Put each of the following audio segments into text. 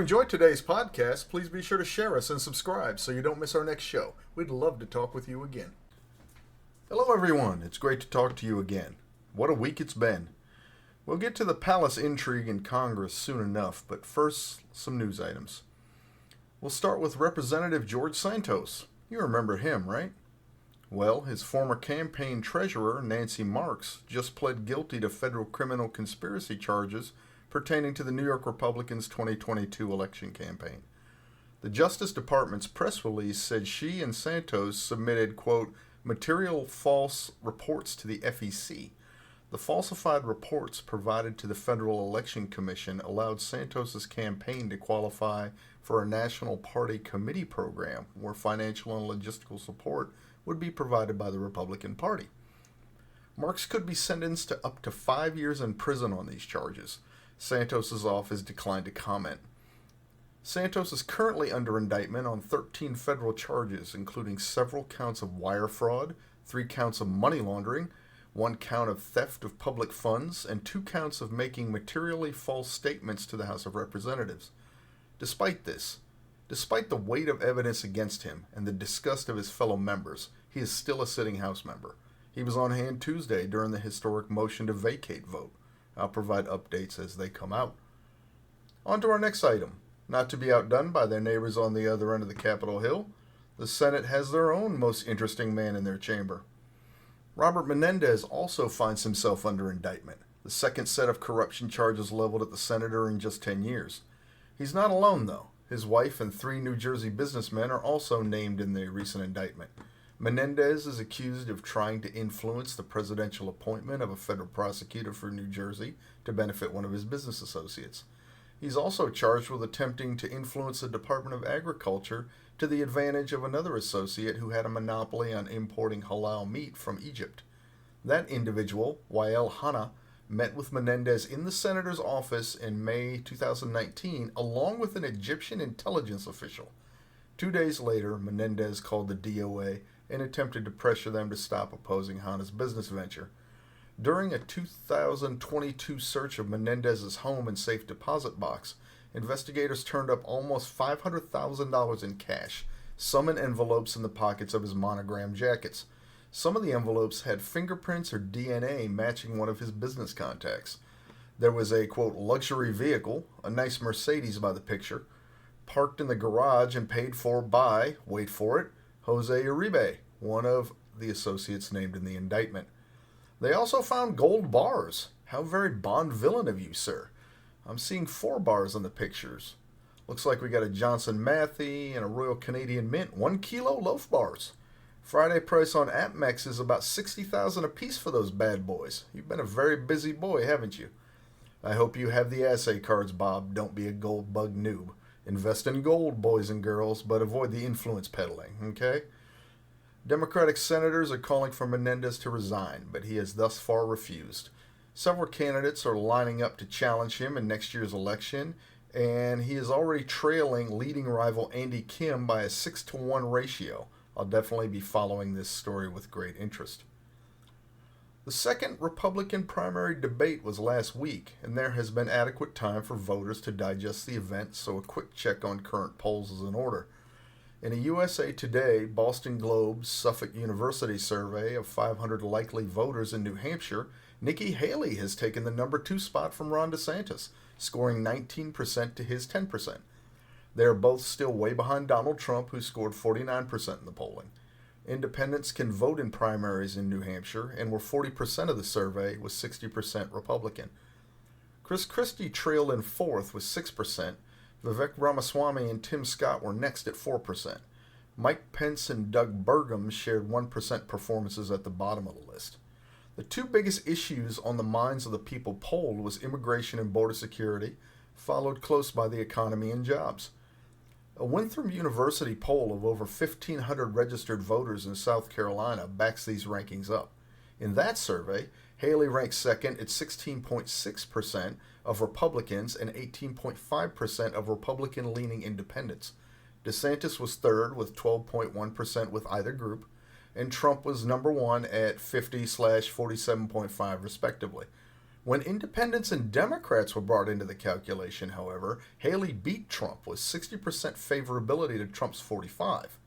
enjoyed today's podcast, please be sure to share us and subscribe so you don't miss our next show. We'd love to talk with you again. Hello, everyone. It's great to talk to you again. What a week it's been. We'll get to the palace intrigue in Congress soon enough, but first, some news items. We'll start with Representative George Santos. You remember him, right? Well, his former campaign treasurer, Nancy Marks, just pled guilty to federal criminal conspiracy charges pertaining to the New York Republicans' 2022 election campaign. The Justice Department's press release said she and Santos submitted, quote, material false reports to the FEC. The falsified reports provided to the Federal Election Commission allowed Santos's campaign to qualify for a national party committee program where financial and logistical support would be provided by the Republican Party. Marks could be sentenced to up to 5 years in prison on these charges. Santos's office declined to comment. Santos is currently under indictment on 13 federal charges, including several counts of wire fraud, 3 counts of money laundering, 1 count of theft of public funds, and 2 counts of making materially false statements to the House of Representatives. Despite the weight of evidence against him and the disgust of his fellow members, he is still a sitting House member. He was on hand Tuesday during the historic motion to vacate vote. I'll provide updates as they come out. On to our next item. Not to be outdone by their neighbors on the other end of the Capitol Hill, the Senate has their own most interesting man in their chamber. Robert Menendez also finds himself under indictment, the second set of corruption charges leveled at the senator in just 10 years. He's not alone, though. His wife and 3 New Jersey businessmen are also named in the recent indictment. Menendez is accused of trying to influence the presidential appointment of a federal prosecutor for New Jersey to benefit one of his business associates. He's also charged with attempting to influence the Department of Agriculture to the advantage of another associate who had a monopoly on importing halal meat from Egypt. That individual, Wael Hanna, met with Menendez in the senator's office in May 2019, along with an Egyptian intelligence official. 2 days later, Menendez called the DOA and attempted to pressure them to stop opposing Hanna's business venture. During a 2022 search of Menendez's home and safe deposit box, investigators turned up almost $500,000 in cash, some in envelopes in the pockets of his monogram jackets. Some of the envelopes had fingerprints or DNA matching one of his business contacts. There was a, quote, luxury vehicle, a nice Mercedes by the picture, parked in the garage and paid for by, wait for it, Jose Uribe, one of the associates named in the indictment. They also found gold bars. How very Bond villain of you, sir. I'm seeing 4 bars on the pictures. Looks like we got a Johnson Matthey and a Royal Canadian Mint 1 kilo loaf bars. Friday price on AppMex is about $60,000 a piece for those bad boys. You've been a very busy boy, haven't you? I hope you have the assay cards, Bob. Don't be a gold bug noob. Invest in gold, boys and girls, but avoid the influence peddling, okay? Democratic senators are calling for Menendez to resign, but he has thus far refused. Several candidates are lining up to challenge him in next year's election, and he is already trailing leading rival Andy Kim by a 6-to-1 ratio. I'll definitely be following this story with great interest. The second Republican primary debate was last week, and there has been adequate time for voters to digest the event, so a quick check on current polls is in order. In a USA Today, Boston Globe's Suffolk University survey of 500 likely voters in New Hampshire, Nikki Haley has taken the number 2 spot from Ron DeSantis, scoring 19% to his 10%. They are both still way behind Donald Trump, who scored 49% in the polling. Independents can vote in primaries in New Hampshire and were 40% of the survey, with 60% Republican. Chris Christie trailed in 4th with 6%. Vivek Ramaswamy and Tim Scott were next at 4%. Mike Pence and Doug Burgum shared 1% performances at the bottom of the list. The 2 biggest issues on the minds of the people polled was immigration and border security, followed close by the economy and jobs. A Winthrop University poll of over 1,500 registered voters in South Carolina backs these rankings up. In that survey, Haley ranks second at 16.6% of Republicans and 18.5% of Republican-leaning independents. DeSantis was third with 12.1% with either group, and Trump was number 1 at 50/47.5 respectively. When independents and Democrats were brought into the calculation, however, Haley beat Trump with 60% favorability to Trump's 45.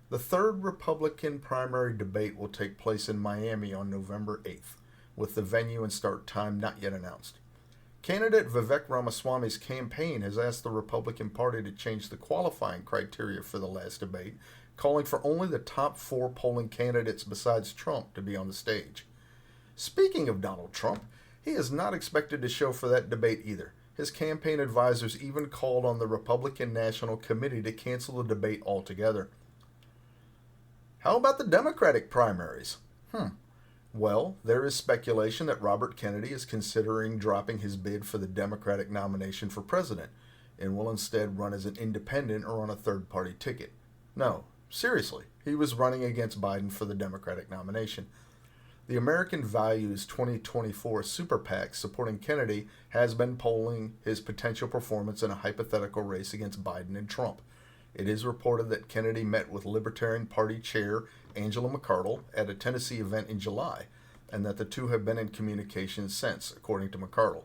The third Republican primary debate will take place in Miami on November 8th, with the venue and start time not yet announced. Candidate Vivek Ramaswamy's campaign has asked the Republican Party to change the qualifying criteria for the last debate, calling for only the top 4 polling candidates besides Trump to be on the stage. Speaking of Donald Trump, he is not expected to show for that debate either. His campaign advisors even called on the Republican National Committee to cancel the debate altogether. How about the Democratic primaries? Well, there is speculation that Robert Kennedy is considering dropping his bid for the Democratic nomination for president and will instead run as an independent or on a third-party ticket. No, seriously, he was running against Biden for the Democratic nomination. The American Values 2024 Super PAC supporting Kennedy has been polling his potential performance in a hypothetical race against Biden and Trump. It is reported that Kennedy met with Libertarian Party Chair Angela McCarthy at a Tennessee event in July, and that the two have been in communication since, according to McCarthy.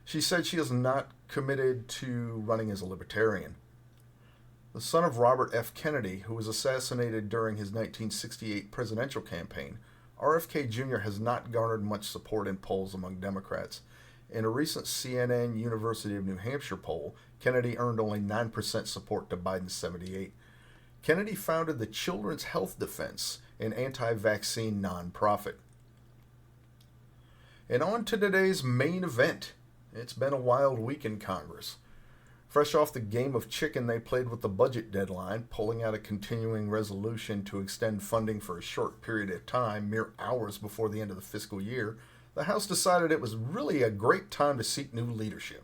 She said she is not committed to running as a Libertarian. The son of Robert F. Kennedy, who was assassinated during his 1968 presidential campaign, RFK Jr. has not garnered much support in polls among Democrats. In a recent CNN University of New Hampshire poll, Kennedy earned only 9% support to Biden's 78%. Kennedy founded the Children's Health Defense, an anti-vaccine nonprofit. And on to today's main event. It's been a wild week in Congress. Fresh off the game of chicken they played with the budget deadline, pulling out a continuing resolution to extend funding for a short period of time, mere hours before the end of the fiscal year, the House decided it was really a great time to seek new leadership.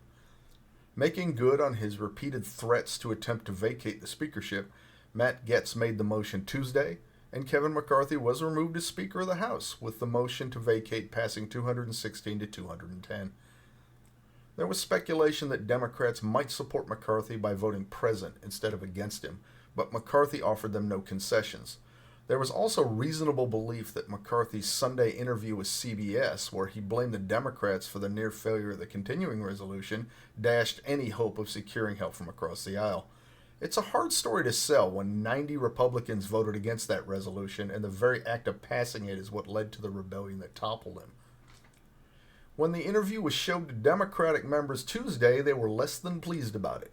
Making good on his repeated threats to attempt to vacate the speakership, Matt Gaetz made the motion Tuesday, and Kevin McCarthy was removed as Speaker of the House, with the motion to vacate passing 216 to 210. There was speculation that Democrats might support McCarthy by voting present instead of against him, but McCarthy offered them no concessions. There was also reasonable belief that McCarthy's Sunday interview with CBS, where he blamed the Democrats for the near failure of the continuing resolution, dashed any hope of securing help from across the aisle. It's a hard story to sell when 90 Republicans voted against that resolution, and the very act of passing it is what led to the rebellion that toppled him. When the interview was showed to Democratic members Tuesday, they were less than pleased about it.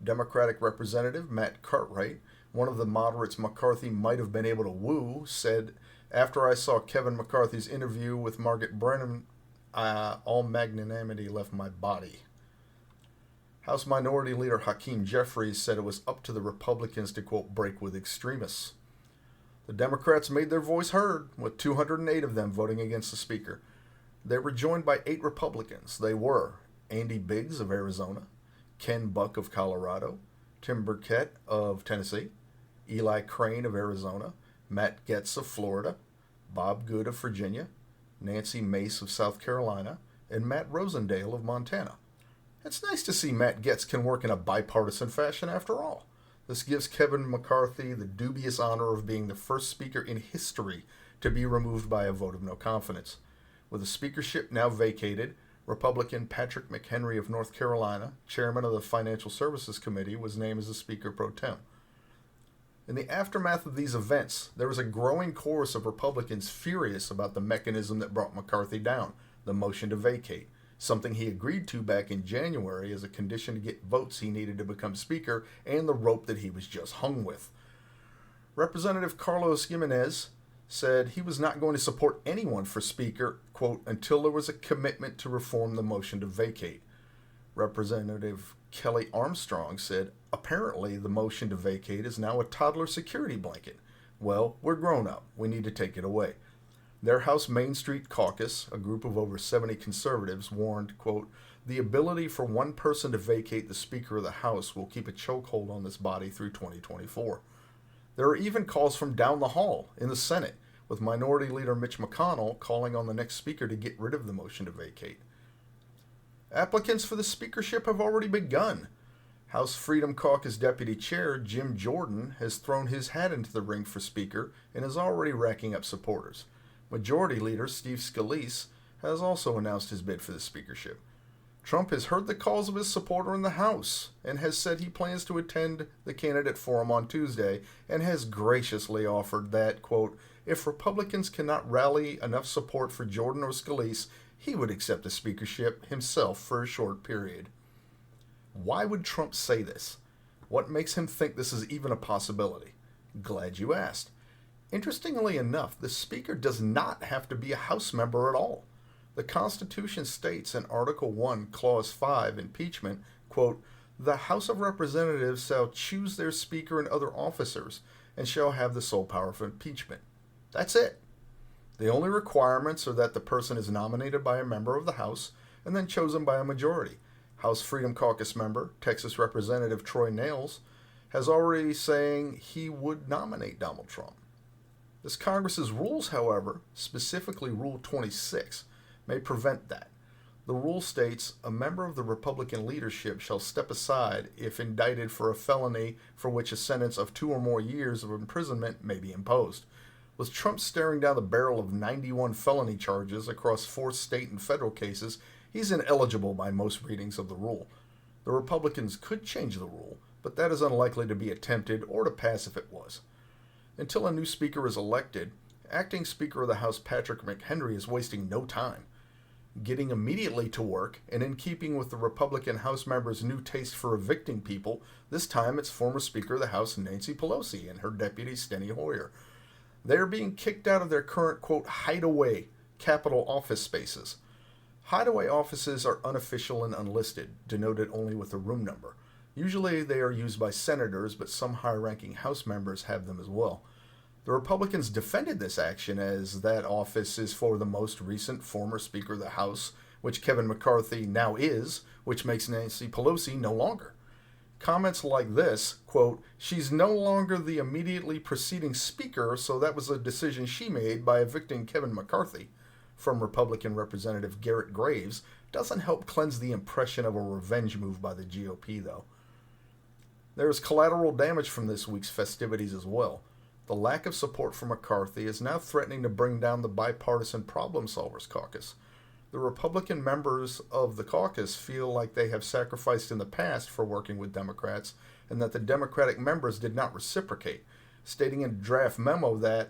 Democratic Representative Matt Cartwright, one of the moderates McCarthy might have been able to woo, said, "After I saw Kevin McCarthy's interview with Margaret Brennan, all magnanimity left my body." House Minority Leader Hakeem Jeffries said it was up to the Republicans to, quote, break with extremists. The Democrats made their voice heard, with 208 of them voting against the Speaker. They were joined by 8 Republicans. They were Andy Biggs of Arizona, Ken Buck of Colorado, Tim Burkett of Tennessee, Eli Crane of Arizona, Matt Gaetz of Florida, Bob Good of Virginia, Nancy Mace of South Carolina, and Matt Rosendale of Montana. It's nice to see Matt Gaetz can work in a bipartisan fashion after all. This gives Kevin McCarthy the dubious honor of being the first Speaker in history to be removed by a vote of no confidence. With the speakership now vacated, Republican Patrick McHenry of North Carolina, chairman of the Financial Services Committee, was named as the Speaker pro tem. In the aftermath of these events, there was a growing chorus of Republicans furious about the mechanism that brought McCarthy down, the motion to vacate, something he agreed to back in January as a condition to get votes he needed to become Speaker and the rope that he was just hung with. Representative Carlos Gimenez said he was not going to support anyone for Speaker, quote, until there was a commitment to reform the motion to vacate. Representative Kelly Armstrong said, apparently the motion to vacate is now a toddler security blanket. Well, we're grown up. We need to take it away. Their House Main Street caucus, a group of over 70 conservatives, warned, quote, the ability for one person to vacate the Speaker of the House will keep a chokehold on this body through 2024. There are even calls from down the hall in the Senate, with Minority Leader Mitch McConnell calling on the next Speaker to get rid of the motion to vacate. Applicants for the speakership have already begun. House Freedom Caucus Deputy Chair Jim Jordan has thrown his hat into the ring for Speaker and is already racking up supporters. Majority Leader Steve Scalise has also announced his bid for the speakership. Trump has heard the calls of his supporter in the House and has said he plans to attend the candidate forum on Tuesday and has graciously offered that, quote, if Republicans cannot rally enough support for Jordan or Scalise, he would accept the speakership himself for a short period. Why would Trump say this? What makes him think this is even a possibility? Glad you asked. Interestingly enough, the Speaker does not have to be a House member at all. The Constitution states in Article 1, Clause 5, impeachment, quote, the House of Representatives shall choose their Speaker and other officers, and shall have the sole power of impeachment. That's it. The only requirements are that the person is nominated by a member of the House and then chosen by a majority. House Freedom Caucus member, Texas Representative Troy Nehls, has already saying he would nominate Donald Trump. This Congress's rules, however, specifically Rule 26, may prevent that. The rule states a member of the Republican leadership shall step aside if indicted for a felony for which a sentence of 2 or more years of imprisonment may be imposed. With Trump staring down the barrel of 91 felony charges across 4 state and federal cases, he's ineligible by most readings of the rule. The Republicans could change the rule, but that is unlikely to be attempted or to pass if it was. Until a new Speaker is elected, Acting Speaker of the House Patrick McHenry is wasting no time. Getting immediately to work, and in keeping with the Republican House members' new taste for evicting people, this time it's former Speaker of the House Nancy Pelosi and her deputy Steny Hoyer. They are being kicked out of their current, quote, hideaway Capitol office spaces. Hideaway offices are unofficial and unlisted, denoted only with a room number. Usually they are used by senators, but some high-ranking House members have them as well. The Republicans defended this action as that office is for the most recent former Speaker of the House, which Kevin McCarthy now is, which makes Nancy Pelosi no longer. Comments like this, quote, she's no longer the immediately preceding Speaker, so that was a decision she made by evicting Kevin McCarthy, from Republican Representative Garrett Graves, doesn't help cleanse the impression of a revenge move by the GOP, though. There is collateral damage from this week's festivities as well. The lack of support for McCarthy is now threatening to bring down the bipartisan Problem Solvers Caucus. The Republican members of the caucus feel like they have sacrificed in the past for working with Democrats and that the Democratic members did not reciprocate, stating in a draft memo that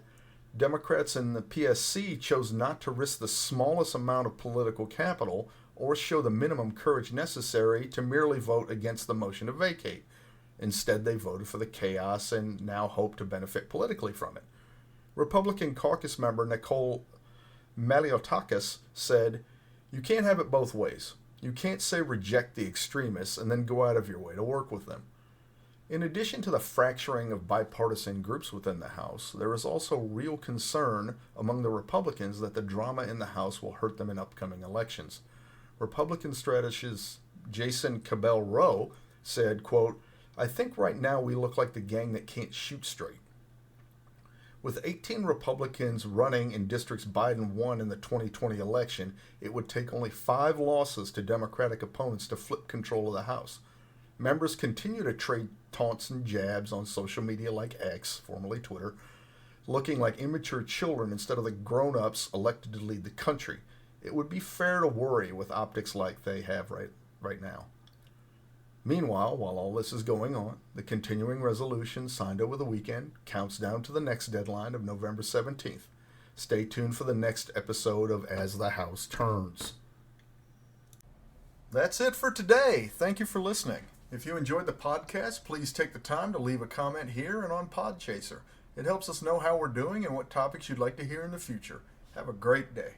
Democrats in the PSC chose not to risk the smallest amount of political capital or show the minimum courage necessary to merely vote against the motion to vacate. Instead, they voted for the chaos and now hope to benefit politically from it. Republican caucus member Nicole Maliotakis said, you can't have it both ways. You can't say reject the extremists and then go out of your way to work with them. In addition to the fracturing of bipartisan groups within the House, there is also real concern among the Republicans that the drama in the House will hurt them in upcoming elections. Republican strategist Jason Cabell-Rowe said, quote, I think right now we look like the gang that can't shoot straight. With 18 Republicans running in districts Biden won in the 2020 election, it would take only 5 losses to Democratic opponents to flip control of the House. Members continue to trade taunts and jabs on social media like X, formerly Twitter, looking like immature children instead of the grown-ups elected to lead the country. It would be fair to worry with optics like they have right now. Meanwhile, while all this is going on, the continuing resolution signed over the weekend counts down to the next deadline of November 17th. Stay tuned for the next episode of As the House Turns. That's it for today. Thank you for listening. If you enjoyed the podcast, please take the time to leave a comment here and on Podchaser. It helps us know how we're doing and what topics you'd like to hear in the future. Have a great day.